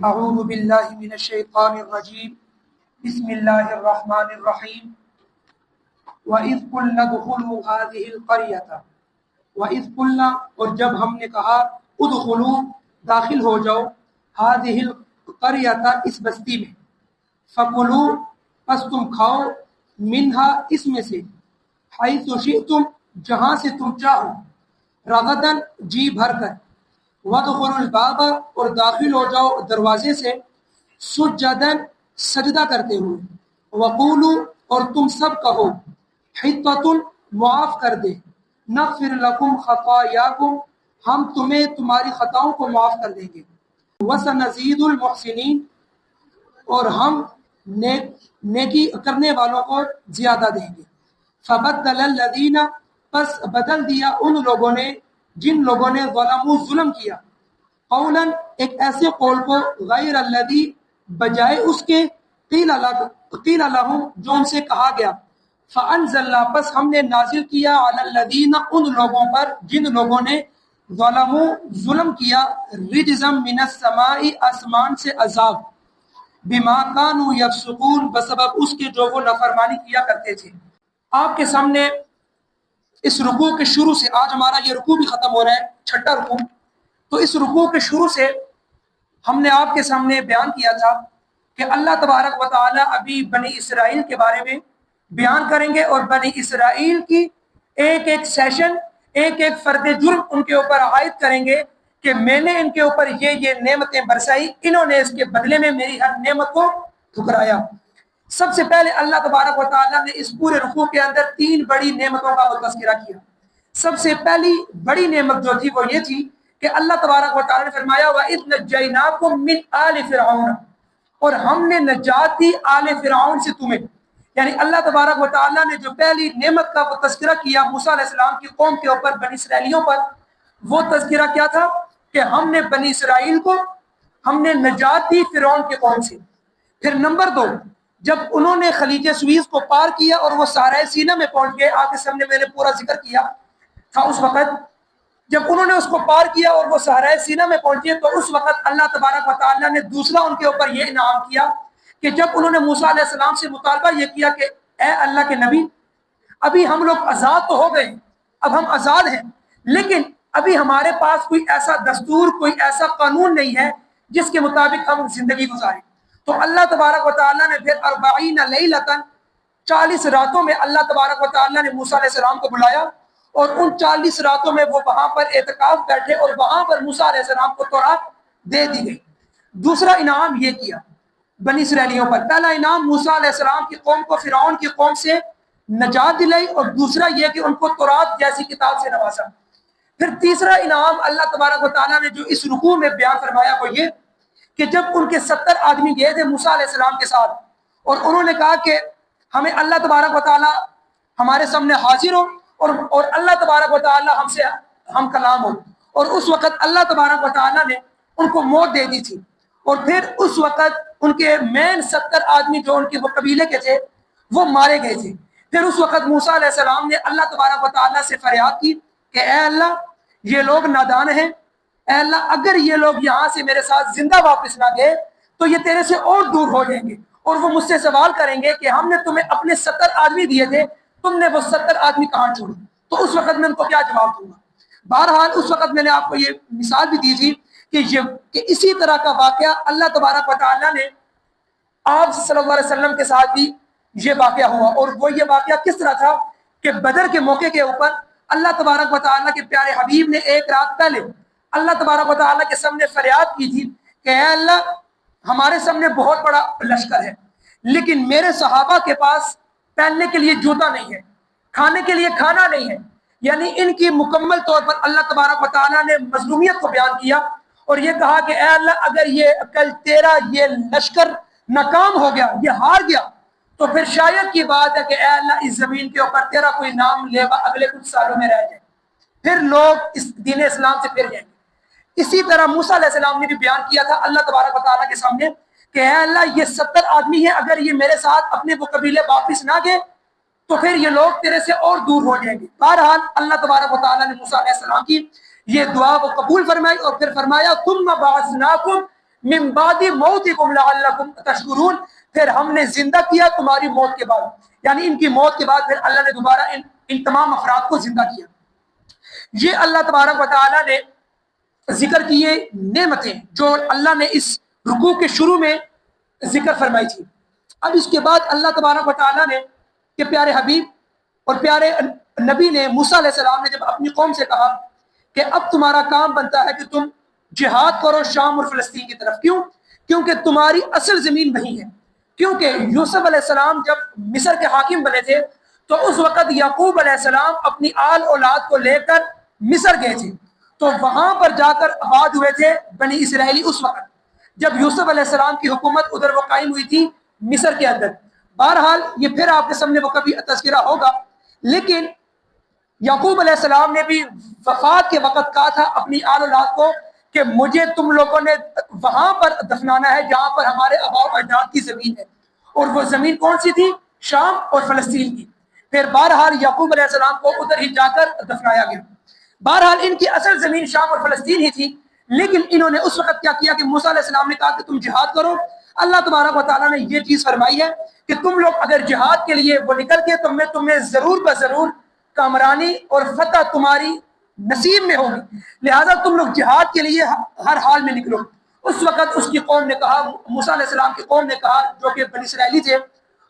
اعوذ باللہ من الشیطان الرجیم بسم اللہ الرحمن الرحیم وَإِذْ قُلْنَا ادْخُلُوا هَٰذِهِ الْقَرْيَةَ وَإِذْ قُلْنَا اور جب ہم نے کہا ادخلوا داخل ہو جاؤ هَٰذِهِ الْقَرْيَةَ اس بستی میں فَكُلُوا پس تم کھاؤ منها اس میں سے حَيْثُ شِئْتُمْ جہاں سے تم چاہو رغداً جی بھر کر وَادْخُلُوا الْبَابَ اور داخل ہو جاؤ دروازے سے سجداً سجدہ کرتے ہوئے وَقُولُوا اور تم سب کہو حِطَّةٌ معاف کر دے نغفر لکم خطایاکم ہم تمہیں تمہاری خطاؤں کو معاف کر دیں گے وَسَنَزِيدُ الْمُحْسِنِينَ اور ہم نیکی کرنے والوں کو زیادہ دیں گے فَبَدَّلَ الَّذِينَ پس بدل دیا ان لوگوں نے جن لوگوں نے ظلم کیا قولاً ایک ایسے قول کو غیر الذی بجائے اس کے قیل لہم جو ان سے کہا گیا فانزلنا پس ہم نے نازل کیا علی الذین ان لوگوں پر جن لوگوں نے ظلم کیا رجزا من السماء آسمان سے عذاب بما کانوا یفسقون بسبب اس کے جو وہ نافرمانی کیا کرتے تھے۔ آپ کے سامنے اس رکوع کے شروع سے آج ہمارا یہ رکوع بھی ختم ہو رہا ہے، چھٹا رکوع، تو اس رکوع کے شروع سے ہم نے آپ کے سامنے بیان کیا تھا کہ اللہ تبارک و تعالی ابھی بنی اسرائیل کے بارے میں بیان کریں گے اور بنی اسرائیل کی ایک ایک سیشن ایک ایک فرد جرم ان کے اوپر عائد کریں گے کہ میں نے ان کے اوپر یہ نعمتیں برسائی، انہوں نے اس کے بدلے میں میری ہر نعمت کو ٹھکرایا۔ سب سے پہلے اللہ تبارک و تعالیٰ نے اس پورے رکوع کے اندر 3 بڑی نعمتوں کا تذکرہ کیا۔ سب سے پہلی بڑی نعمت جو تھی وہ یہ تھی کہ اللہ تبارک و تعالیٰ نے فرمایا وَإِذْ نَجَّيْنَاكُمْ مِنْ آلِ فِرْعَوْنَ اور ہم نے نجات دی آل فرعون سے تمہیں، یعنی اللہ تبارک و تعالیٰ نے جو پہلی نعمت کا وہ تذکرہ کیا موسیٰ علیہ السلام کی قوم کے اوپر بنی اسرائیلیوں پر، وہ تذکرہ کیا تھا کہ ہم نے بنی اسرائیل کو ہم نے نجات دی فرعون کی قوم سے۔ پھر نمبر 2، جب انہوں نے خلیج سویز کو پار کیا اور وہ صحرائے سینا میں پہنچ گئے، آپ کے سامنے میں نے پورا ذکر کیا تھا، اس وقت جب انہوں نے اس کو پار کیا اور وہ صحرائے سینا میں پہنچے تو اس وقت اللہ تبارک و تعالیٰ نے دوسرا ان کے اوپر یہ انعام کیا کہ جب انہوں نے موسیٰ علیہ السلام سے مطالبہ یہ کیا کہ اے اللہ کے نبی، ابھی ہم لوگ آزاد تو ہو گئے، اب ہم آزاد ہیں، لیکن ابھی ہمارے پاس کوئی ایسا دستور، کوئی ایسا قانون نہیں ہے جس کے مطابق ہم زندگی گزاریں۔ تو اللہ تبارک و تعالیٰ نے پھر 40 لیلۃ 40 راتوں میں اللہ تبارک و تعالیٰ نے موسیٰ علیہ السلام کو بلایا اور ان 40 راتوں میں وہ وہاں پر اعتکاف بیٹھے اور وہاں پر موسیٰ علیہ السلام کو تورات دے دی گئی۔ دوسرا انعام یہ کیا بنی اسرائیلیوں پر، پہلا انعام موسیٰ علیہ السلام کی قوم کو فرعون کی قوم سے نجات دلائی اور دوسرا یہ کہ ان کو تورات جیسی کتاب سے نوازا۔ پھر تیسرا انعام اللہ تبارک و تعالیٰ نے جو اس رکوع میں بیان فرمایا وہ یہ کہ جب ان کے 70 آدمی گئے تھے موسیٰ علیہ السلام کے ساتھ اور انہوں نے کہا کہ ہمیں اللہ تبارک و تعالیٰ ہمارے سامنے حاضر ہو اور اللہ تبارک و تعالیٰ ہم سے ہم کلام ہو، اور اس وقت اللہ تبارک و تعالیٰ نے ان کو موت دے دی تھی، اور پھر اس وقت ان کے مین 70 آدمی جو ان کے وہ قبیلے کے تھے وہ مارے گئے تھے۔ پھر اس وقت موسیٰ علیہ السلام نے اللہ تبارک و تعالیٰ سے فریاد کی کہ اے اللہ یہ لوگ نادان ہیں، اے اللہ اگر یہ لوگ یہاں سے میرے ساتھ زندہ واپس نہ گئے تو یہ تیرے سے اور دور ہو جائیں گے اور وہ مجھ سے سوال کریں گے کہ ہم نے تمہیں اپنے 70 آدمی دیے تھے، تم نے وہ 70 آدمی کہاں چھوڑے، تو اس وقت میں ان کو کیا جواب دوں گا۔ بہرحال اس وقت میں نے آپ کو یہ مثال بھی دی تھی کہ اسی طرح کا واقعہ اللہ تبارک و تعالیٰ نے آپ صلی اللہ علیہ وسلم کے ساتھ بھی یہ واقعہ ہوا، اور وہ یہ واقعہ کس طرح تھا کہ بدر کے موقع کے اوپر اللہ تبارک و تعالیٰ کے پیارے حبیب نے ایک رات پہلے اللہ تبارک و تعالیٰ کے سامنے فریاد کی تھی کہ اے اللہ ہمارے سامنے بہت بڑا لشکر ہے لیکن میرے صحابہ کے پاس پہننے کے لیے جوتا نہیں ہے، کھانے کے لیے کھانا نہیں ہے، یعنی ان کی مکمل طور پر اللہ تبارک و تعالیٰ نے مظلومیت کو بیان کیا اور یہ کہا کہ اے اللہ اگر یہ کل تیرا یہ لشکر ناکام ہو گیا، یہ ہار گیا، تو پھر شاید کی بات ہے کہ اے اللہ اس زمین کے اوپر تیرا کوئی نام لیوا اگلے کچھ سالوں میں رہ جائے، پھر لوگ اس دین اسلام سے پھر جائیں گے۔ اسی طرح موسیٰ علیہ السلام نے بھی بیان کیا تھا اللہ تبارک و تعالیٰ کے سامنے کہ اے اللہ یہ 70 آدمی ہیں، اگر یہ میرے ساتھ اپنے وہ قبیلے واپس نہ گئے تو پھر یہ لوگ تیرے سے اور دور ہو جائیں گے۔ بہرحال اللہ تبارک و تعالیٰ نے موسیٰ علیہ السلام کی یہ دعا وہ قبول فرمائی اور پھر فرمایا ثم بعثناکم من بعد موتکم لعلکم تشکرون، پھر ہم نے زندہ کیا تمہاری موت کے بعد، یعنی ان کی موت کے بعد پھر اللہ نے دوبارہ ان تمام افراد کو زندہ کیا۔ یہ اللہ تبارک و تعالیٰ نے ذکر کیے نعمتیں جو اللہ نے اس رکوع کے شروع میں ذکر فرمائی تھی۔ اب اس کے بعد اللہ تبارک و تعالیٰ نے کہ پیارے حبیب اور پیارے نبی نے موسیٰ علیہ السلام نے جب اپنی قوم سے کہا کہ اب تمہارا کام بنتا ہے کہ تم جہاد کرو شام اور فلسطین کی طرف، کیوں؟ کیونکہ تمہاری اصل زمین وہی ہے۔ کیونکہ یوسف علیہ السلام جب مصر کے حاکم بنے تھے تو اس وقت یعقوب علیہ السلام اپنی آل اولاد کو لے کر مصر گئے تھے، تو وہاں پر جا کر آباد ہوئے تھے بنی اسرائیلی اس وقت جب یوسف علیہ السلام کی حکومت ادھر وہ قائم ہوئی تھی مصر کے اندر۔ بہرحال یہ پھر آپ کے سامنے وہ کبھی تذکرہ ہوگا، لیکن یعقوب علیہ السلام نے بھی وفات کے وقت کہا تھا اپنی آل اولاد کو کہ مجھے تم لوگوں نے وہاں پر دفنانا ہے جہاں پر ہمارے آباء و اجداد کی زمین ہے، اور وہ زمین کون سی تھی؟ شام اور فلسطین کی۔ پھر بہرحال یعقوب علیہ السلام کو ادھر ہی جا کر دفنایا گیا۔ بہرحال ان کی اصل زمین شام اور فلسطین ہی تھی، لیکن انہوں نے اس وقت کیا کیا کہ موسیٰ علیہ السلام نے کہا کہ تم جہاد کرو۔ اللہ تبارک و تعالیٰ نے یہ چیز فرمائی ہے کہ تم لوگ اگر جہاد کے لیے وہ نکل کے میں تمہیں ضرور بضرور کامرانی اور فتح تمہاری نصیب میں ہوگی، لہٰذا تم لوگ جہاد کے لیے ہر حال میں نکلو۔ اس وقت اس کی قوم نے کہا، موسیٰ علیہ السلام کی قوم نے کہا جو کہ بنی اسرائیلی تھے،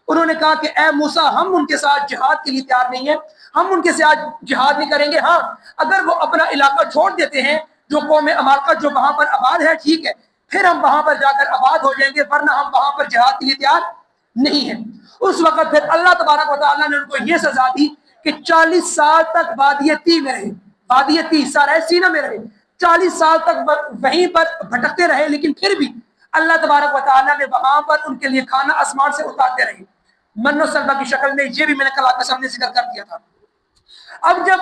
انہوں نے کہا کہ اے موسیٰ ہم ان کے ساتھ جہاد کے لیے تیار نہیں ہیں، ہم ان کے ساتھ جہاد نہیں کریں گے، ہاں اگر وہ اپنا علاقہ چھوڑ دیتے ہیں جو قوم عمالقہ جو وہاں پر آباد ہے ٹھیک ہے، پھر ہم وہاں پر جا کر آباد ہو جائیں گے، ورنہ ہم وہاں پر جہاد کے لیے تیار نہیں ہیں۔ اس وقت پھر اللہ تبارک و تعالیٰ نے ان کو یہ سزا دی کہ 40 سال تک وادی طی میں رہے، وادی طی سارہ سینہ میں رہے، 40 سال تک وہیں پر بھٹکتے رہے، لیکن پھر بھی اللہ تبارک و تعالیٰ نے وہاں پر ان کے لیے کھانا آسمان سے اتارتے رہے، من و سلوہ کی شکل میں۔ یہ بھی میں نے کل آپ کے سامنے ذکر کر دیا تھا۔ اب جب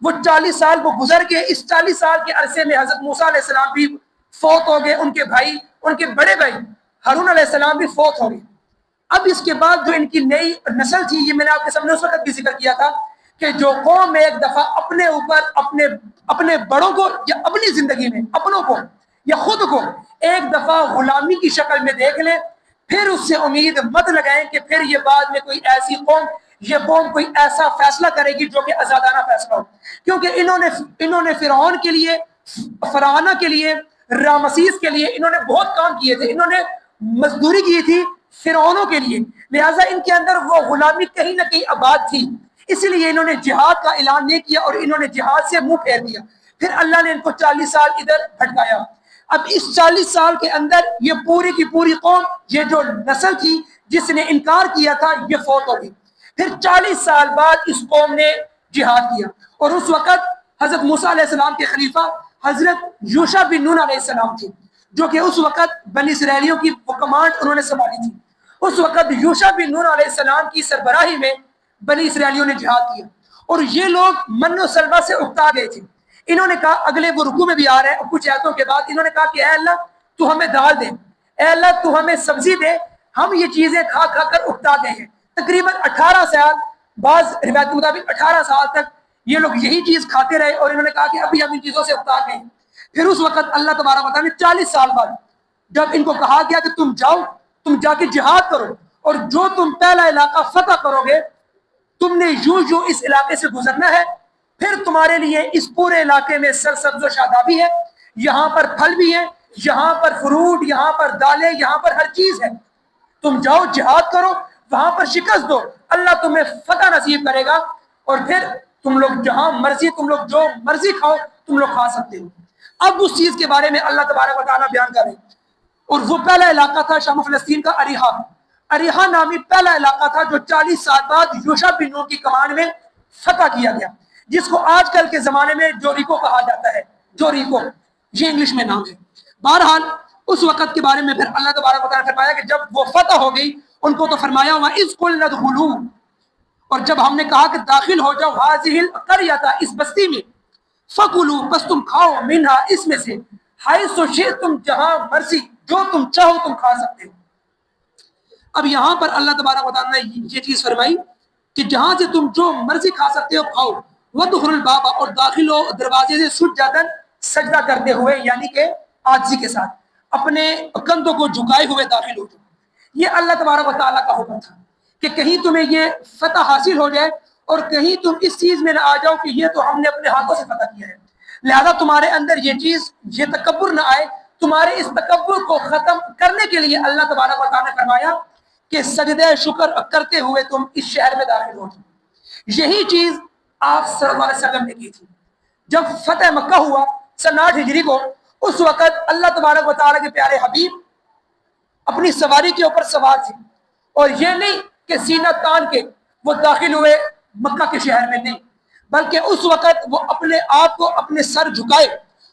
وہ 40 سال وہ گزر گئے، اس 40 سال کے عرصے میں حضرت موسیٰ علیہ السلام بھی فوت ہو گئے، ان کے بھائی، ان کے بڑے بھائی ہارون علیہ السلام بھی فوت ہو گئے۔ اب اس کے بعد جو ان کی نئی نسل تھی، یہ میں نے آپ کے سامنے اس وقت بھی ذکر کیا تھا کہ جو قوم ایک دفعہ اپنے اوپر اپنے بڑوں کو یا اپنی زندگی میں اپنوں کو یا خود کو ایک دفعہ غلامی کی شکل میں دیکھ لیں، پھر اس سے امید مت لگائیں کہ پھر یہ بعد میں کوئی ایسی قوم، یہ قوم کوئی ایسا فیصلہ کرے گی جو کہ آزادانہ فیصلہ ہو، کیونکہ انہوں نے فرعون کے لیے، فرعونہ کے لیے، رامسیس کے لیے انہوں نے بہت کام کیے تھے، انہوں نے مزدوری کی تھی فرعونوں کے لیے، لہٰذا ان کے اندر وہ غلامی کہیں نہ کہیں آباد تھی، اس لیے انہوں نے جہاد کا اعلان نہیں کیا اور انہوں نے جہاد سے منہ پھیر دیا۔ پھر اللہ نے ان کو 40 سال ادھر بھٹکایا۔ اب اس 40 سال کے اندر یہ پوری کی پوری قوم، یہ جو نسل تھی جس نے انکار کیا تھا، یہ فوت ہو گئی۔ پھر 40 سال بعد اس قوم نے جہاد کیا، اور اس وقت حضرت موسیٰ علیہ السلام کے خلیفہ حضرت یوشع بن نون علیہ السلام تھے، جو کہ اس وقت بنی اسرائیلیوں کی وہ کمانڈ انہوں نے سنبھالی تھی۔ اس وقت یوشع بن نون علیہ السلام کی سربراہی میں بنی اسرائیلیوں نے جہاد کیا، اور یہ لوگ من و سلوہ سے اکتا گئے تھے۔ انہوں نے کہا، اگلے وہ رکوع میں بھی آ رہے ہیں کچھ آیتوں کے بعد، انہوں نے کہا کہ اے اللہ تو ہمیں دال دے، اے اللہ تو ہمیں سبزی دے، ہم یہ چیزیں کھا کھا کر اکتا گئے ہیں۔ تقریباً 18 سال، بعض روایت کے مطابق 18 سال تک یہ لوگ یہی چیز کھاتے رہے، اور انہوں نے کہا کہ ابھی ہم ان چیزوں سے اکتا گئے ہیں۔ پھر اس وقت اللہ تبارک و تعالیٰ نے 40 سال بعد جب ان کو کہا گیا کہ تم جاؤ، تم جا کے جہاد کرو، اور جو تم پہلا علاقہ فتح کرو گے، تم نے یوں اس علاقے سے گزرنا ہے، پھر تمہارے لیے اس پورے علاقے میں سرسبز و شادابی ہے، یہاں پر پھل بھی ہے، یہاں پر فروٹ، یہاں پر دالیں، یہاں پر ہر چیز ہے، تم جاؤ جہاد کرو، وہاں پر شکست دو، اللہ تمہیں فتح نصیب کرے گا، اور پھر تم لوگ جہاں مرضی، تم لوگ جو مرضی کھاؤ، تم لوگ کھا سکتے ہو۔ اب اس چیز کے بارے میں اللہ تبارک و تعالیٰ بیان کریں، اور وہ پہلا علاقہ تھا شام و فلسطین کا اریحا نامی پہلا علاقہ تھا جو 40 سال بعد یوشع بن نون کی کمان میں فتح کیا گیا، جس کو آج کل کے زمانے میں جوریکو کہا جاتا ہے، جوریکو یہ انگلش میں نام ہے۔ بہرحال اس وقت کے بارے میں پھر اللہ تبارک و تعالیٰ نے فرمایا کہ جب وہ فتح ہو گئی، ان کو تو فرمایا ہوا اذ قلنا ادخلوا، اور جب ہم نے کہا کہ داخل ہو جاؤ هذه القرية، اس بستی میں، فکلوا، بس تم کھاؤ، منها، اس میں سے، حیث شئتم، جہاں مرضی، جو تم چاہو تم کھا سکتے ہو۔ اب یہاں پر اللہ تبارک و تعالیٰ نے یہ چیز فرمائی کہ جہاں سے تم جو مرضی کھا سکتے ہو کھاؤ، وَدْخُلُوا الْبَابَ اور داخل ہو دروازے سے سجداً سجدہ کرتے ہوئے، یعنی کہ عاجزی کے ساتھ اپنے کندھوں کو جھکائے ہوئے داخل ہو جاؤ۔ یہ اللہ تبارک و تعالیٰ کا حکم تھا کہ کہیں تمہیں یہ فتح حاصل ہو جائے اور کہیں تم اس چیز میں نہ آ جاؤ کہ یہ تو ہم نے اپنے ہاتھوں سے فتح کیا ہے، لہذا تمہارے اندر یہ چیز، یہ تکبر نہ آئے۔ تمہارے اس تکبر کو ختم کرنے کے لیے اللہ تبارک و تعالیٰ نے فرمایا کہ سجدہ شکر کرتے ہوئے تم اس شہر میں داخل ہو جاؤ۔ یہی چیز آپ صلی اللہ علیہ وسلم نے کی تھی جب فتح مکہ ہوا سن 8 ہجری کو۔ اس وقت اللہ تبارک و تعالیٰ کے پیارے حبیب اپنی سواری کے اوپر سوار تھے، اور یہ نہیں کہ سینہ تان کے وہ داخل ہوئے مکہ کے شہر میں، نہیں، بلکہ اس وقت وہ اپنے آپ کو اپنے سر جھکائے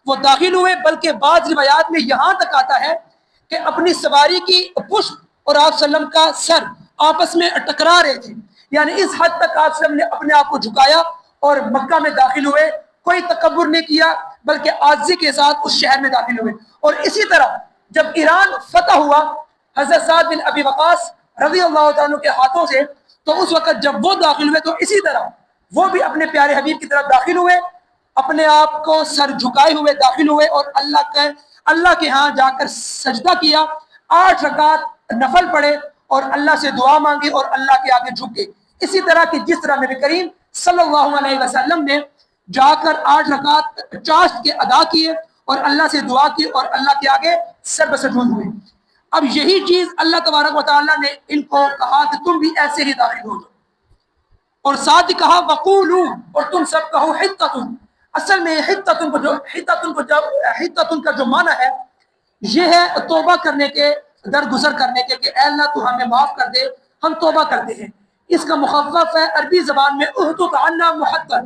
وہ داخل ہوئے، بلکہ بعض روایات میں یہاں تک آتا ہے کہ اپنی سواری کی پشت اور آپ صلی اللہ علیہ وسلم کا سر آپس میں ٹکرا رہے تھے، یعنی اس حد تک آپ صلی اللہ علیہ وسلم نے اپنے آپ کو جھکایا اور مکہ میں داخل ہوئے، کوئی تکبر نہیں کیا بلکہ عاجزی کے ساتھ اس شہر میں داخل ہوئے۔ اور اسی طرح جب ایران فتح ہوا حضرت سعد بن ابی وقاص رضی اللہ تعالیٰ عنہ کے ہاتھوں سے، تو اس وقت جب وہ داخل ہوئے تو اسی طرح وہ بھی اپنے پیارے حبیب کی طرف داخل ہوئے، اپنے آپ کو سر جھکائے ہوئے داخل ہوئے اور اللہ کے ہاں جا کر سجدہ کیا، 8 رکعت نفل پڑھے اور اللہ سے دعا مانگی اور اللہ کے آگے جھک گئے۔ اسی طرح کی جس طرح نبی کریم صلی اللہ علیہ وسلم نے جا کر 8 رکعت چاشت کے ادا کیے اور اللہ سے دعا کی اور اللہ کے آگے سر بسجود ہوئے۔ اب یہی چیز اللہ تبارک و تعالیٰ نے ان کو کہا کہ تم بھی ایسے ہی داخل ہو جاؤ، اور ساتھ ہی کہا وقولوا، اور تم سب کہو حطۃ۔ اصل میں حطۃ کا جو معنی ہے یہ ہے توبہ کرنے کے، درگزر کرنے کے، کہ اے اللہ تو ہمیں معاف کر دے، ہم توبہ کرتے ہیں۔ اس کا مخفف ہے عربی زبان میں احطط عنا محطا،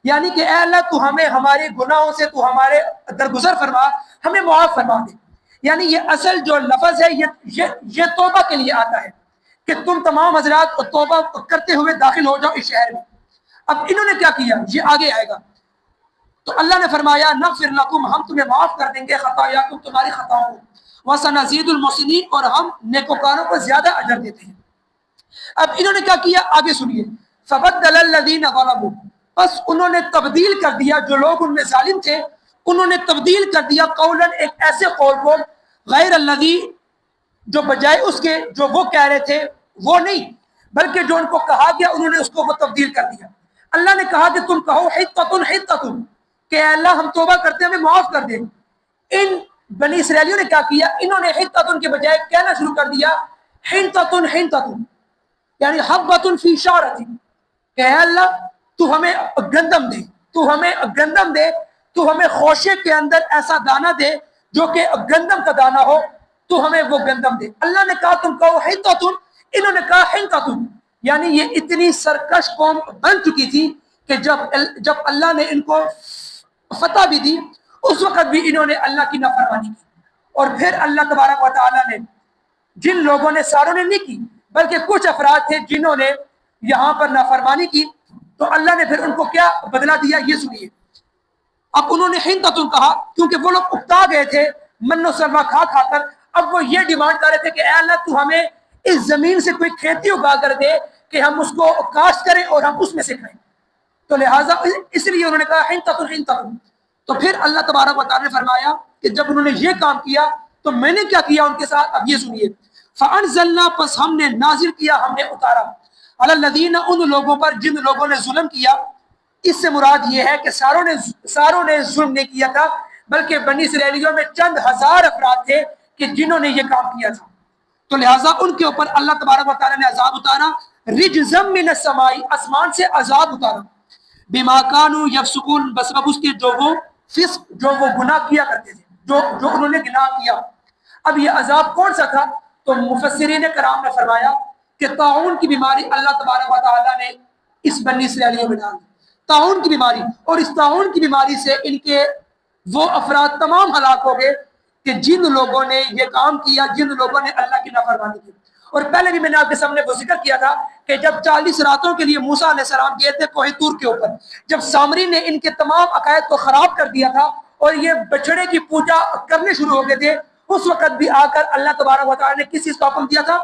یعنی کہ اے اللہ تو ہمیں ہمارے گناہوں سے تو ہمارے درگزر فرما، ہمیں معاف فرما دے۔ یعنی یہ اصل جو لفظ ہے یہ توبہ کے لیے آتا ہے کہ تم تمام حضرات توبہ کرتے ہوئے داخل ہو جاؤ اس شہر میں۔ اب انہوں نے کیا کیا یہ آگے آئے گا، تو اللہ نے فرمایا نغفر لکم، ہم تمہیں معاف کر دیں گے خطایاکم، تمہاری خطاؤں کو، وسنزید المحسنین، اور ہم نیکوکاروں کو زیادہ اجر دیتے ہیں۔ اب انہوں نے کیا کیا آگے سنیے، فبدل الذین ظلموا، بس انہوں نے تبدیل کر دیا، جو لوگ ان میں ظالم تھے انہوں نے تبدیل کر دیا قولاً، ایک ایسے قول کو، غیر الذی، جو بجائے اس کے جو وہ کہہ رہے تھے وہ نہیں، بلکہ جو ان کو کہا گیا انہوں نے اس کو وہ تبدیل کر دیا۔ اللہ نے کہا کہ تم کہو حطۃ حطۃ، کہ اے اللہ ہم توبہ کرتے ہیں، ہمیں معاف کر دیں۔ ان بنی اسرائیلیوں نے کیا کیا، انہوں نے حطۃ کے بجائے کہنا شروع کر دیا حنطۃ حنطۃ، یعنی حبۃ فی شعرۃ، کہ اے اللہ تو ہمیں گندم دے، تو ہمیں گندم دے، تو ہمیں خوشے کے اندر ایسا دانہ دے جو کہ گندم کا دانہ ہو، تو ہمیں وہ گندم دے۔ اللہ نے کہا تم کہو حنطۃ، انہوں نے کہا حنطۃ، یعنی یہ اتنی سرکش قوم بن چکی تھی کہ جب اللہ نے ان کو فتح بھی دی اس وقت بھی انہوں نے اللہ کی نافرمانی کی۔ اور پھر اللہ تبارک و تعالیٰ نے جن لوگوں نے، ساروں نے نہیں کی بلکہ کچھ افراد تھے جنہوں نے یہاں پر نافرمانی کی، تو اللہ نے پھر ان کو کیا بدلہ دیا یہ سنیے۔ اب انہوں نے حنطۃ کہا کیونکہ وہ لوگ اکتا گئے تھے من و سلوہ کھا کھا کر، اب وہ یہ ڈیمانڈ کر رہے تھے کہ اے اللہ تو ہمیں اس زمین سے کوئی کھیتی اگا کر دے کہ ہم اس کو کاشت کریں اور ہم اس میں سے کھائیں، تو لہٰذا اس لیے انہوں نے کہا حنطۃ حنطۃ۔ تو پھر اللہ تبارک و تعالیٰ نے فرمایا کہ جب انہوں نے یہ کام کیا تو میں نے کیا کیا ان کے ساتھ، اب یہ سنیے، فَأَنزَلْنَا، پس ہم نے نازل کیا، ہم نے اتارا، عَلَى الَّذِينَ، ان لوگوں پر جن لوگوں نے ظلم کیا۔ اس سے مراد یہ ہے کہ ساروں نے ظلم نہیں کیا تھا، بلکہ بنی اسرائیلیوں میں چند ہزار افراد تھے کہ جنہوں نے یہ کام کیا تھا، تو لہٰذا ان کے اوپر اللہ تبارک و تعالیٰ نے عذاب اتارا، رجزا من السماء، آسمان سے عذاب اتارا، بما کانوا یفسقون، بسبب اس کے جو وہ فسق، جو وہ گناہ کیا کرتے تھے، جو انہوں نے گناہ کیا۔ اب یہ عذاب کون سا تھا، تو مفسرین کرام نے فرمایا کہ طاعون کی بیماری اللہ تبارک و تعالیٰ نے اس بنی اسرائیلیوں میں ڈال دی، طاعون کی بیماری، اور اس طاعون کی بیماری سے ان کے وہ افراد تمام ہلاک ہو گئے کہ جن لوگوں نے یہ کام کیا، جن لوگوں نے اللہ کی نافرمانی کی۔ اور پہلے بھی میں نے آپ کے سامنے وہ ذکر کیا تھا کہ جب 40 راتوں کے لیے موسیٰ علیہ السلام گئے تھے کوہ طور کے اوپر، جب سامری نے ان کے تمام عقائد کو خراب کر دیا تھا اور یہ بچڑے کی پوجا کرنے شروع ہو گئے تھے، اس وقت بھی آ کر اللہ تبارک و تعالیٰ نے کس چیز کا حکم دیا تھا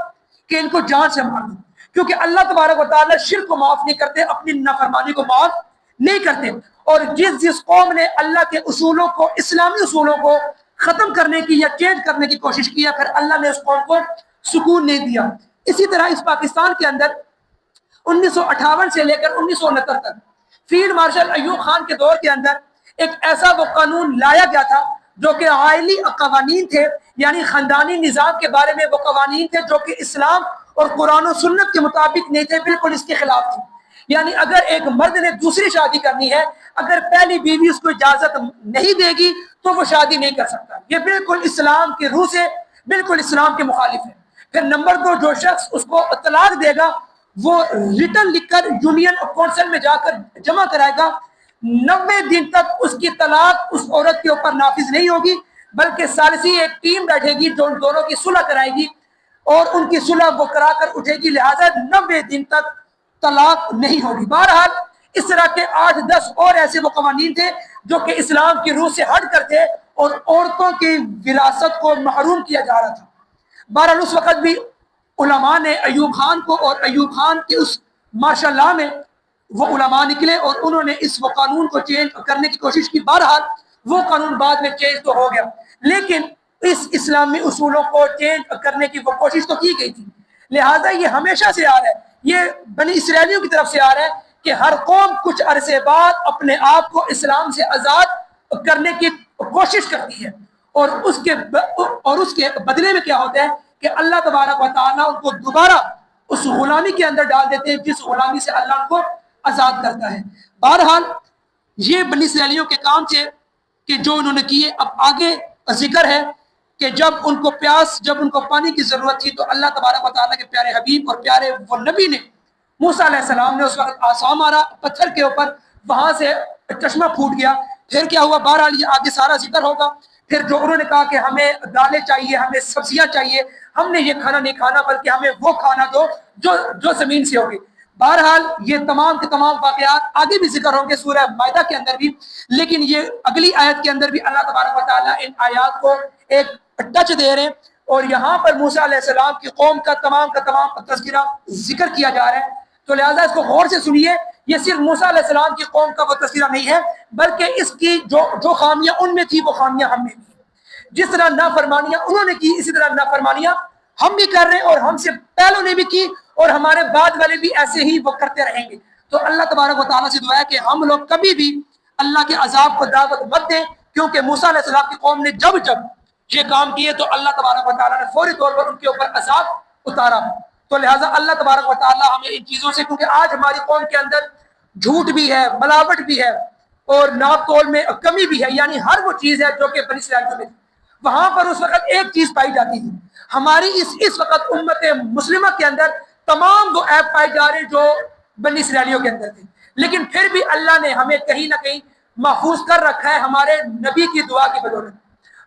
کہ ان کو جان سے مار دو، کیونکہ اللہ تبارک و تعالیٰ شرک کو معاف نہیں کرتے، اپنی نافرمانی کو معاف نہیں کرتے. اور جس قوم نے اللہ کے اصولوں کو، اسلامی اصولوں کو ختم کرنے کی یا چینج کرنے کی کوشش کیا، پھر اللہ نے اس قوم کو سکون نہیں دیا. اسی طرح اس پاکستان کے اندر 1958 سے لے کر 1969 تک فیلڈ مارشل ایوب خان کے دور کے اندر ایک ایسا وہ قانون لایا گیا تھا جو کہ عائلی قوانین تھے، یعنی خاندانی نظام کے بارے میں وہ قوانین تھے جو کہ اسلام اور قرآن و سنت کے مطابق نہیں تھے، بالکل اس کے خلاف تھے. یعنی اگر ایک مرد نے دوسری شادی کرنی ہے، اگر پہلی بیوی اس کو اجازت نہیں دے گی تو وہ شادی نہیں کر سکتا. یہ بالکل اسلام کی روح سے، بالکل اسلام کے مخالف ہے. پھر نمبر 2، جو شخص اس کو طلاق دے گا وہ ریٹن لکھ کر یونین کونسل میں جا کر جمع کرائے گا. 90 دن تک اس کی طلاق اس عورت کے اوپر نافذ نہیں ہوگی، بلکہ ثالثی ایک ٹیم بیٹھے گی جو ان دونوں کی صلح کرائے گی اور ان کی صلح وہ کرا کر اٹھے گی. لہٰذا 90 دن تک طلاق نہیں ہوگی. بہرحال اس طرح کے 8-10 اور ایسے وہ قوانین تھے جو کہ اسلام کی روح سے ہٹ کر تھے اور عورتوں کی وراثت کو محروم کیا جا رہا تھا. بہرحال اس وقت بھی علماء نے ایوب خان کو، اور ایوب خان کے اس ماشاء اللہ میں وہ علماء نکلے اور انہوں نے اس وہ قانون کو چینج کرنے کی کوشش کی. بہرحال وہ قانون بعد میں چینج تو ہو گیا، لیکن اس اسلامی اصولوں کو چینج کرنے کی وہ کوشش تو کی گئی تھی. لہٰذا یہ ہمیشہ سے آ رہا ہے، یہ بنی اسرائیلیوں کی طرف سے آ رہا ہے کہ ہر قوم کچھ عرصے بعد اپنے آپ کو اسلام سے آزاد کرنے کی کوشش کرتی ہے، اور اس کے بدلے میں کیا ہوتا ہے کہ اللہ تبارک و تعالیٰ ان کو دوبارہ اس غلامی کے اندر ڈال دیتے ہیں جس غلامی سے اللہ ان کو آزاد کرتا ہے. بہرحال یہ بنی اسرائیلیوں کے کام تھے کہ جو انہوں نے کیے. اب آگے ذکر ہے کہ جب ان کو پیاس، جب ان کو پانی کی ضرورت تھی تو اللہ تبارک و تعالیٰ کے پیارے حبیب اور پیارے وہ نبی نے، موسیٰ علیہ السلام نے اس وقت آسا مارا پتھر کے اوپر، وہاں سے چشمہ پھوٹ گیا. پھر کیا ہوا؟ بہرحال یہ آگے سارا ذکر ہوگا. پھر جو انہوں نے کہا کہ ہمیں دالیں چاہیے، ہمیں سبزیاں چاہیے، ہم نے یہ کھانا نہیں کھانا بلکہ ہمیں وہ کھانا دو جو زمین سے ہوگی. بہرحال یہ تمام کے تمام واقعات آگے بھی ذکر ہوں گے سورہ مائدہ کے اندر بھی، لیکن یہ اگلی آیت کے اندر بھی اللہ تبارک و تعالیٰ ان آیات کو ایک ٹچ دے رہے ہیں، اور یہاں پر موسیٰ علیہ السلام کی قوم کا تمام تذکرہ ذکر کیا جا رہا ہے. تو لہٰذا اس کو غور سے سنیے. یہ صرف موسیٰ علیہ السلام کی قوم کا وہ تذکرہ نہیں ہے، بلکہ اس کی جو خامیاں ان میں تھی وہ خامیاں ہم میں بھی. جس طرح نافرمانیاں انہوں نے کی، اسی طرح نافرمانیاں ہم بھی کر رہے ہیں، اور ہم سے پہلوں نے بھی کی، اور ہمارے بعد والے بھی ایسے ہی وہ کرتے رہیں گے. تو اللہ تبارک و تعالیٰ سے دعا ہے کہ ہم لوگ کبھی بھی اللہ کے عذاب کو دعوت مت دیں، کیونکہ موسیٰ علیہ السلام کی قوم نے جب یہ کام کیے تو اللہ تبارک و تعالیٰ نے فوری طور پر ان کے اوپر عذاب اتارا. تو لہٰذا اللہ تبارک و تعالیٰ ہمیں ان چیزوں سے، کیونکہ آج ہماری قوم کے اندر جھوٹ بھی ہے، ملاوٹ بھی ہے، اور ناپ تول میں کمی بھی ہے، یعنی ہر وہ چیز ہے جو کہ بنی اسرائیل میں وہاں پر اس وقت ایک چیز پائی جاتی تھی. ہماری اس وقت امت مسلمہ کے اندر تمام وہ عیب پائے جا رہے ہیں جو بنی اسرائیلیوں کے اندر تھے، لیکن پھر بھی اللہ نے ہمیں کہیں نہ کہیں محفوظ کر رکھا ہے ہمارے نبی کی دعا کی بدولت.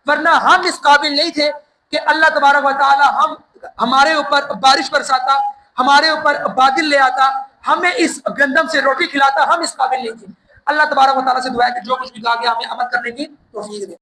ورنہ ہم اس قابل نہیں تھے کہ اللہ تبارک و تعالی ہمارے اوپر بارش برساتا، ہمارے اوپر بادل لے آتا، ہمیں اس گندم سے روٹی کھلاتا. ہم اس قابل نہیں تھے. اللہ تبارک و تعالیٰ سے دعا ہے کہ جو کچھ بھی کہا گیا ہمیں عمل کرنے کی توفیق دے.